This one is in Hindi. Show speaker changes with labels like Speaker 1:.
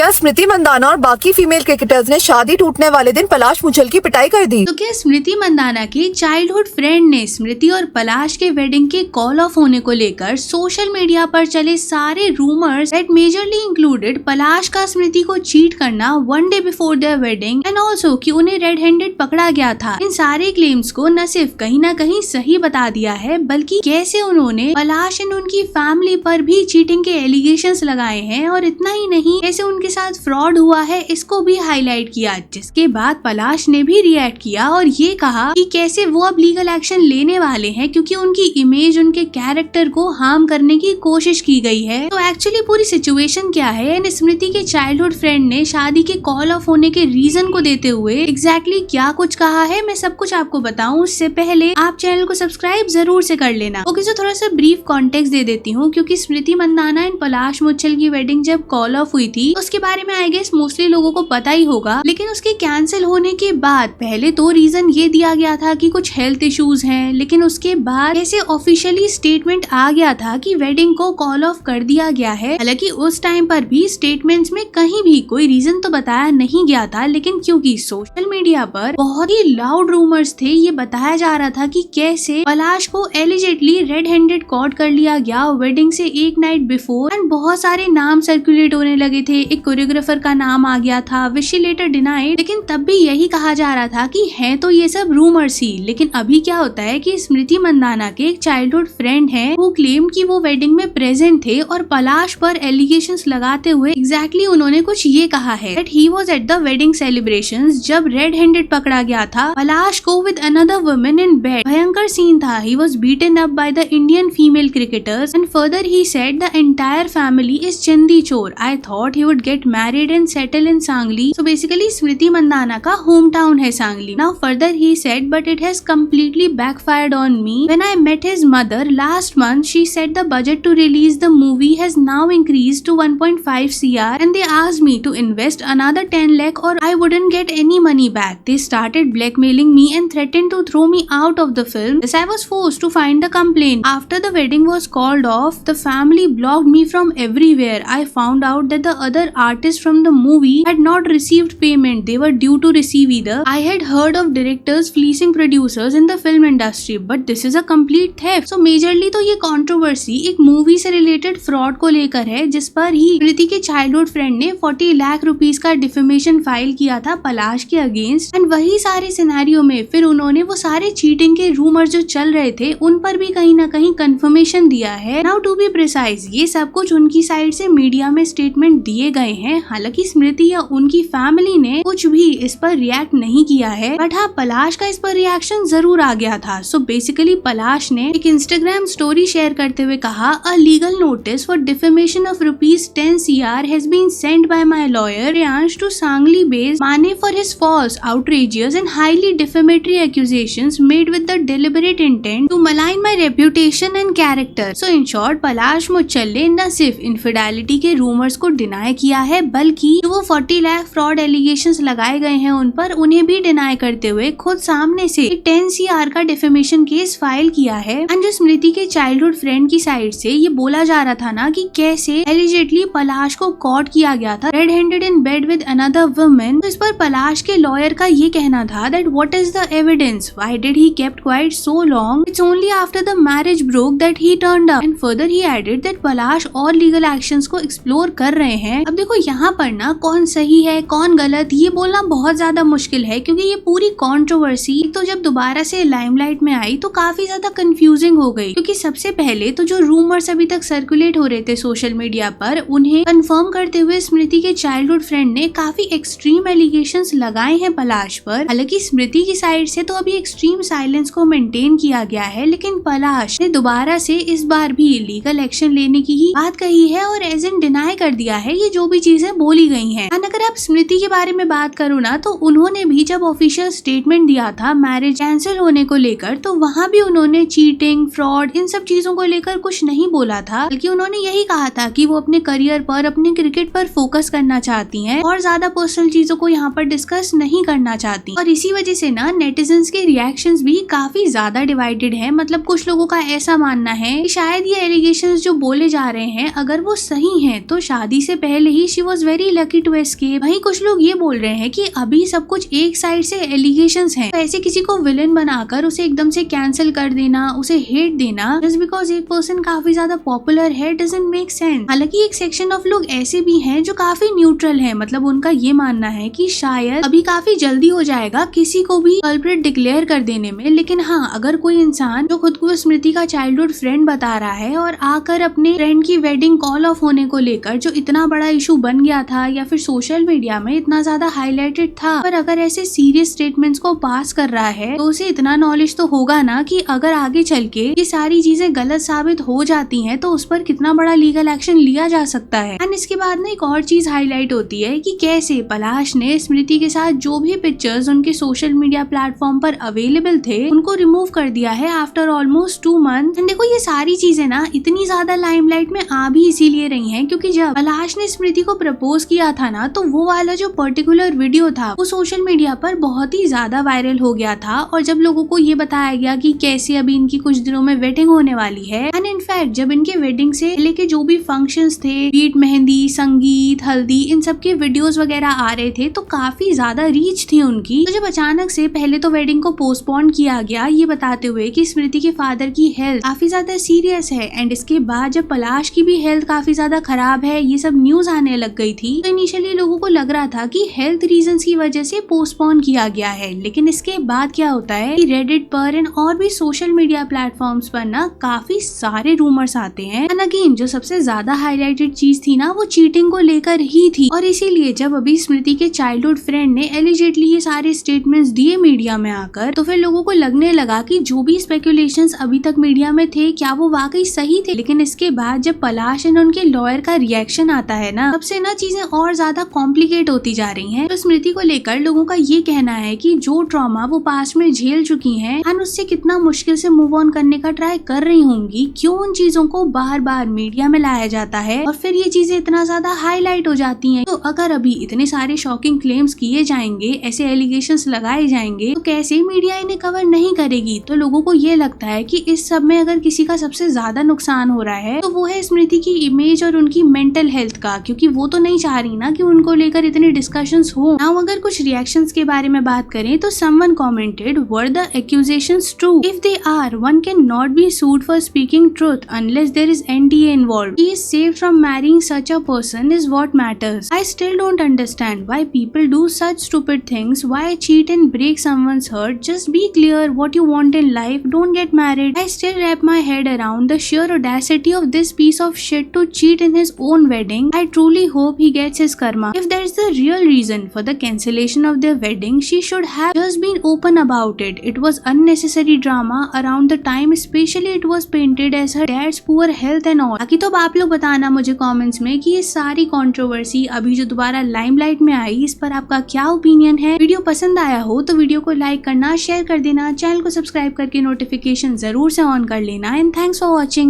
Speaker 1: क्या स्मृति मंदाना और बाकी फीमेल क्रिकेटर्स ने शादी टूटने वाले दिन पलाश मुछल की पिटाई कर दी?
Speaker 2: तो क्या स्मृति मंदाना की चाइल्डहुड फ्रेंड ने स्मृति और पलाश के वेडिंग के कॉल ऑफ होने को लेकर सोशल मीडिया पर चले सारे रूमर्स दैट मेजरली इंक्लूडेड पलाश का स्मृति को चीट करना 1 day before their wedding and also कि उन्हें रेड हैंडेड पकड़ा गया था, इन सारे क्लेम्स को न सिर्फ कहीं न कहीं सही बता दिया है बल्कि कैसे उन्होंने पलाश एंड उनकी फैमिली पर भी चीटिंग के एलिगेशंस लगाए हैं और इतना ही नहीं कैसे उनके साथ फ्रॉड हुआ है इसको भी हाईलाइट किया। जिसके बाद पलाश ने भी रिएक्ट किया और ये कहा कि कैसे वो अब लीगल एक्शन लेने वाले हैं क्योंकि उनकी इमेज उनके कैरेक्टर को हार्म करने की कोशिश की गई है। तो एक्चुअली पूरी सिचुएशन क्या है एंड स्मृति के चाइल्डहुड फ्रेंड ने शादी के कॉल ऑफ होने के रीजन को देते हुए एग्जैक्टली क्या कुछ कहा है, मैं सब कुछ आपको बताऊं उससे पहले आप चैनल को सब्सक्राइब जरूर से कर लेना। ओके, तो थोड़ा सा ब्रीफ कॉन्टेक्स्ट दे देती हूँ क्योंकि स्मृति मंदाना एंड पलाश मुच्छल की वेडिंग जब कॉल ऑफ हुई थी उसके बारे में आई गेस मोस्टली लोगों को पता ही होगा, लेकिन उसके कैंसिल होने के बाद पहले तो रीजन ये दिया गया था कि कुछ हेल्थ इश्यूज हैं, लेकिन उसके बाद ऐसे ऑफिशियली स्टेटमेंट आ गया था कि वेडिंग को कॉल ऑफ कर दिया गया है। हालांकि उस टाइम पर भी स्टेटमेंट्स में कहीं भी कोई रीजन तो बताया नहीं गया था, लेकिन क्योंकि सोशल मीडिया पर बहुत ही लाउड रूमर्स थे, ये बताया जा रहा था कि कैसे पलाश को एलिजेटली रेड हैंडेड कॉट कर लिया गया वेडिंग से एक नाइट बिफोर एंड बहुत सारे नाम सर्कुलेट होने लगे थे। एक कोरियोग्राफर का नाम आ गया था विच शी लेटर डिनाइड, लेकिन तब भी यही कहा जा रहा था कि है तो ये सब रूमर्स ही। लेकिन अभी क्या होता है कि स्मृति मंदाना के एक चाइल्डहुड फ्रेंड है वो क्लेम कि वो वेडिंग में प्रेजेंट थे और पलाश पर एलिगेशंस लगाते हुए एग्जैक्टली उन्होंने कुछ ये कहा है that he was at the wedding celebrations जब रेड हैंडेड पकड़ा गया था पलाश को with another woman in bed. भयंकर सीन था, he was beaten up by the Indian female cricketers and further he said the entire family is चंदी चोर। I thought he would get married and settle in Sangli. So basically Smriti Mandhana का होम टाउन है Sangli. Now further he said but it has completely backfired on me. When I met his mother last month, she said the budget to release the movie has now increased to 1.5 CR and they asked me to invest another 10 lakh or I wouldn't get any money back. They started blackmailing me and threatened to throw me out of the film. Thus I was forced to find the complaint. After the wedding was called off, the family blocked me from everywhere. I found out that the other artists from the movie had not received payment they were due to receive either. I had heard of directors fleecing producers in the film industry, but this is a complete theft. So majorly तो ये controversy एक मूवी से रिलेटेड फ्रॉड को लेकर है जिस पर ही स्मृति के चाइल्डहुड फ्रेंड ने 40 लाख रुपीस का डिफेमेशन फाइल किया था पलाश के अगेंस्ट एंड वही सारे सिनेरियो में फिर उन्होंने वो सारे चीटिंग के रूमर जो चल रहे थे उन पर भी कहीं ना कहीं कंफर्मेशन दिया है। नाउ टू बी प्रिसाइज ये सब कुछ उनकी साइड से मीडिया में स्टेटमेंट दिए गए हैं, हालांकि स्मृति या उनकी फैमिली ने कुछ भी इस पर रिएक्ट नहीं किया है, बट हाँ पलाश का इस पर रिएक्शन जरूर आ गया था। सो बेसिकली पलाश ने एक इंस्टाग्राम स्टोरी शेयर करते हुए कहा a legal notice for defamation of ₹10 CR has been sent by my lawyer Priyansh to Sangli based Mane for his false outrageous and highly defamatory accusations made with the deliberate intent to malign my reputation and character. So in short Palash Muchhal ने न सिर्फ इनफिडेलिटी के रूमर्स को डिनाई किया है बल्कि जो वो 40 लाख फ्रॉड एलिगेशंस लगाए गए हैं उन पर उन्हें भी डिनाई करते हुए खुद सामने से 10 CR का डिफेमेशन केस फाइल किया है। एंड जो स्मृति के चाइल्डहुड फ्रेंड की साइड से ये बोला जा रहा था ना कि कैसे एलिजेटली पलाश को कॉट किया गया था red handed in bed with another woman, तो इस पर पलाश के लॉयर का ये कहना था that what is the evidence, why did he kept quiet so long, it's only after the marriage broke that he turned up. And further he added that Palash और लीगल एक्शंस को एक्सप्लोर कर रहे हैं। अब देखो यहाँ पर ना कौन सही है कौन गलत ये बोलना बहुत ज्यादा मुश्किल है क्योंकि ये पूरी कॉन्ट्रोवर्सी तो जब दोबारा से लाइमलाइट में आई तो काफी ज्यादा कंफ्यूजिंग हो गई क्योंकि सबसे पहले तो जो रूमर्स अभी तक सर्कुलेट हो रहे थे सोशल मीडिया पर उन्हें कंफर्म करते हुए स्मृति के चाइल्डहुड फ्रेंड ने काफी एक्सट्रीम एलिगेशंस लगाए हैं पलाश पर। हालांकि स्मृति की साइड से तो अभी एक्सट्रीम साइलेंस को मेंटेन किया गया है, लेकिन पलाश ने दोबारा से इस बार भी लीगल एक्शन लेने की ही बात कही है और एज इन डिनाई कर दिया है ये जो भी चीजें बोली गई हैं। अगर आप स्मृति के बारे में बात करो ना तो उन्होंने भी जब ऑफिशियल स्टेटमेंट दिया था मैरिज कैंसिल होने को लेकर तो वहाँ भी उन्होंने चीटिंग फ्रॉड इन सब चीजों को लेकर कुछ नहीं बोला था, बल्कि उन्होंने यही कहा था कि वो अपने करियर पर अपने क्रिकेट पर फोकस करना चाहती हैं और ज्यादा पर्सनल चीजों को यहाँ पर डिस्कस नहीं करना चाहती। और इसी वजह से ना नेटिजन्स के रिएक्शंस भी काफी ज्यादा डिवाइडेड है। मतलब कुछ लोगों का ऐसा मानना है कि शायद ये एलिगेशंस जो बोले जा रहे हैं अगर वो सही हैं तो शादी से पहले ही she was very lucky to escape. वहीं कुछ लोग ये बोल रहे हैं कि अभी सब कुछ एक साइड से एलिगेशंस हैं, तो ऐसे किसी को विलन बनाकर उसे एकदम से कैंसिल कर देना, उसे हेट देना जस्ट बिकॉज एक पर्सन काफी ज्यादा पॉपुलर है डजंट मेक सेंस। हालांकि एक सेक्शन ऑफ लोग ऐसे भी हैं जो काफी न्यूट्रल है, मतलब उनका ये मानना है कि शायद अभी काफी जल्दी हो जाएगा किसी को भी कल्प्रिट डिक्लेयर कर देने में, लेकिन हाँ, अगर कोई इंसान जो खुद को स्मृति का चाइल्डहुड फ्रेंड बता रहा है और आकर अपने फ्रेंड की वेडिंग कॉल ऑफ होने को लेकर जो इतना बड़ा इशू बन गया था या फिर सोशल मीडिया में इतना ज्यादा हाईलाइटेड था, पर अगर ऐसे सीरियस स्टेटमेंट्स को पास कर रहा है तो उसे इतना नॉलेज तो होगा ना कि अगर आगे चल के ये सारी चीजें गलत साबित हो जाती हैं तो उस पर कितना बड़ा लीगल एक्शन लिया जा सकता है। एंड इसके बाद ना एक और चीज हाईलाइट होती है कि कैसे पलाश ने स्मृति के साथ जो भी पिक्चर्स उनके सोशल मीडिया प्लेटफॉर्म पर अवेलेबल थे उनको रिमूव कर दिया है आफ्टर ऑलमोस्ट 2 मंथ। एंड देखो ये सारी चीजें ना इतनी ज्यादा लाइमलाइट में आ भी इसीलिए रही हैं क्योंकि जब पलाश ने स्मृति को प्रपोज किया था ना तो वो वाला जो पर्टिकुलर वीडियो था वो सोशल मीडिया पर बहुत ही ज्यादा वायरल हो गया था। और जब लोगों को ये बताया गया कि कैसे अभी इनकी कुछ दिनों में वेडिंग होने वाली है, एंड इनफैक्ट जब इनके वेडिंग से लेके जो भी फंक्शंस थे, बीट मेहंदी, संगीत, हल्दी, इन सब के वीडियोस वगैरह आ रहे थे तो काफी ज्यादा रीच थी उनकी। तो जब अचानक से पहले तो वेडिंग को पोस्टपोन किया गया ये बताते हुए कि स्मृति के फादर की हेल्थ काफी ज्यादा सीरियस है, एंड इसके बाद जब पलाश की भी हेल्थ काफी ज्यादा खराब है ये सब न्यूज आने लग गई थी, तो इनिशियली लोगों को लग रहा था कि हेल्थ रीजंस की वजह से पोस्टपोन किया गया है। लेकिन इसके बाद क्या होता है कि रेडिट पर एंड और भी सोशल मीडिया प्लेटफॉर्म्स पर ना काफी सारे रूमर्स आते हैं। एंड अगेन जो सबसे ज्यादा हाईलाइटेड चीज थी ना वो चीटिंग को लेकर ही थी, और इसीलिए जब अभी स्मृति के चाइल्डहुड फ्रेंड ने एलिजेटली ये सारे स्टेटमेंट्स दिए मीडिया में आकर, तो फिर लोगों को लगने लगा कि जो भी स्पेकुलेशंस अभी तक मीडिया में थे क्या वो वाकई सही थे। लेकिन इसके बाद जब पलाश एंड उनके लॉयर का रिएक्शन आता है ना, तब से ना चीजें और ज्यादा कॉम्प्लिकेट होती जा रही हैं। तो स्मृति को लेकर लोगों का ये कहना है कि जो ट्रॉमा वो पास्ट में झेल चुकी हैं एंड उससे कितना मुश्किल से मूव ऑन करने का ट्राई कर रही होंगी, क्यों उन चीजों को बार बार मीडिया में लाया जाता है और फिर ये चीजें इतना ज्यादा हाईलाइट हो जाती हैं। तो अगर अभी इतने सारे शॉकिंग क्लेम्स किए जाएंगे, ऐसे एलिगेशंस लगाए जाएंगे, तो कैसे मीडिया इन्हें कवर नहीं करेगी। तो लोगों को ये लगता है कि इस सब में अगर किसी का सबसे ज्यादा नुकसान हो रहा है तो वो है स्मृति की इमेज और उनकी मेंटल हेल्थ का, क्योंकि वो तो नहीं चाह रही ना कि उनको लेकर इतने डिस्कशंस हो। नाउ अगर कुछ रिएक्शंस के बारे में बात करें तो someone commented, were the accusations true? If they are, one can not be sued for speaking truth unless there is NDA involved. He is saved from marrying such a person is what matters. I still don't understand why people do such stupid things. Why cheat and break someone's heart? Just be clear what you want in life. Don't get married. I still wrap my head around the sheer audacity of this piece of shit to cheat in his own wedding. I truly hope he gets his karma. If that is the real reason for the cancellation of their wedding, she should have just been open about it. It was unnecessary drama around the time, especially it was painted as her dad's poor health and all. बाकी तो आप लोग बताना मुझे कमेंट्स में कि ये सारी कंट्रोवर्सी अभी जो दोबारा लाइमलाइट में आई इस पर आपका क्या ओपिनियन है। वीडियो पसंद आया हो तो वीडियो को लाइक करना, शेयर कर देना, चैनल को सब्सक्राइब करके नोटिफिकेशन जरूर से ऑन कर लेना। And thanks for watching.